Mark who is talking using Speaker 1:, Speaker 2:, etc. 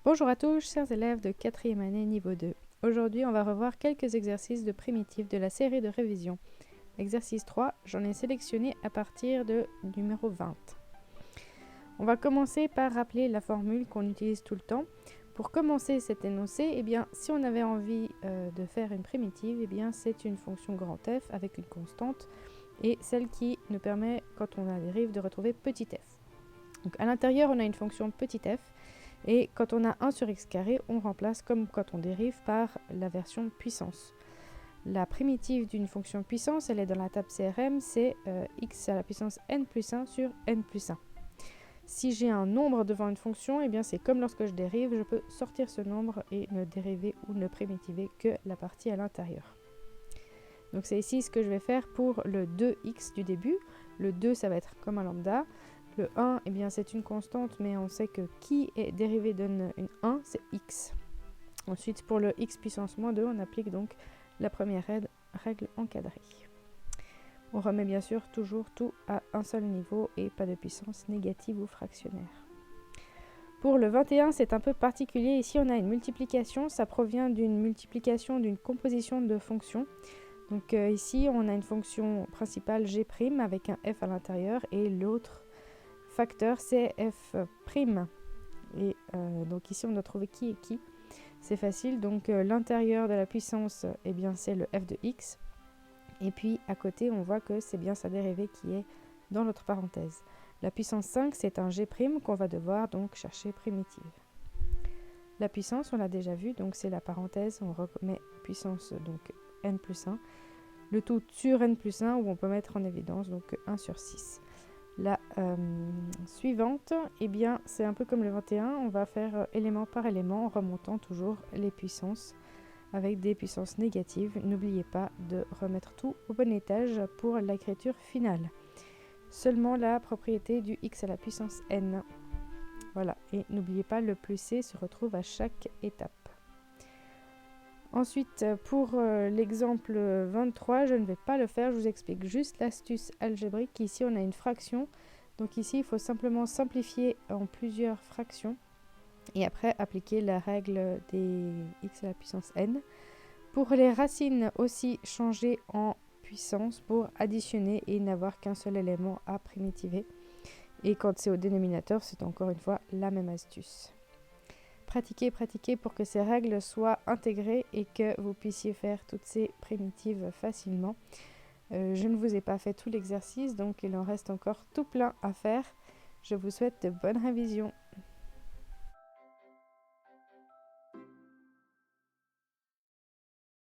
Speaker 1: Bonjour à tous, chers élèves de 4e année niveau 2. Aujourd'hui, on va revoir quelques exercices de primitives de la série de révision. Exercice 3, j'en ai sélectionné à partir de numéro 20. On va commencer par rappeler la formule qu'on utilise tout le temps. Pour commencer cet énoncé, si on avait envie de faire une primitive, c'est une fonction grand F avec une constante et celle qui nous permet, quand on la dérive, de retrouver petit f. Donc à l'intérieur, on a une fonction petit f. Et quand on a 1 sur x carré, on remplace comme quand on dérive par la version puissance. La primitive d'une fonction puissance, elle est dans la table CRM, c'est x à la puissance n plus 1 sur n plus 1. Si j'ai un nombre devant une fonction, c'est comme lorsque je dérive, je peux sortir ce nombre et ne dériver ou ne primitiver que la partie à l'intérieur. Donc c'est ici ce que je vais faire pour le 2x du début. Le 2, ça va être comme un lambda. Le 1, c'est une constante, mais on sait que qui est dérivé donne une 1, c'est x. Ensuite, pour le x puissance moins 2, on applique donc la première règle encadrée. On remet bien sûr toujours tout à un seul niveau et pas de puissance négative ou fractionnaire. Pour le 21, c'est un peu particulier. Ici, on a une multiplication. Ça provient d'une multiplication d'une composition de fonctions. Donc ici, on a une fonction principale g' avec un f à l'intérieur et l'autre facteur c'est f'. Et donc ici, on doit trouver qui est qui. C'est facile. Donc l'intérieur de la puissance, c'est le f de x. Et puis à côté, on voit que c'est bien sa dérivée qui est dans l'autre parenthèse. La puissance 5, c'est un g' qu'on va devoir donc chercher primitive. La puissance, on l'a déjà vu, donc c'est la parenthèse, on remet puissance donc n plus 1. Le tout sur n plus 1 où on peut mettre en évidence donc 1 sur 6. La suivante, c'est un peu comme le 21, on va faire élément par élément en remontant toujours les puissances avec des puissances négatives. N'oubliez pas de remettre tout au bon étage pour l'écriture finale. Seulement la propriété du x à la puissance n. Voilà, et n'oubliez pas, le plus c se retrouve à chaque étape. Ensuite, pour l'exemple 23, je ne vais pas le faire, je vous explique juste l'astuce algébrique. Ici, on a une fraction. Donc ici, il faut simplement simplifier en plusieurs fractions et après appliquer la règle des x à la puissance n. Pour les racines aussi, changer en puissance pour additionner et n'avoir qu'un seul élément à primitiver. Et quand c'est au dénominateur, c'est encore une fois la même astuce. Pratiquez pour que ces règles soient intégrées et que vous puissiez faire toutes ces primitives facilement. Je ne vous ai pas fait tout l'exercice, donc il en reste encore tout plein à faire. Je vous souhaite de bonnes révisions.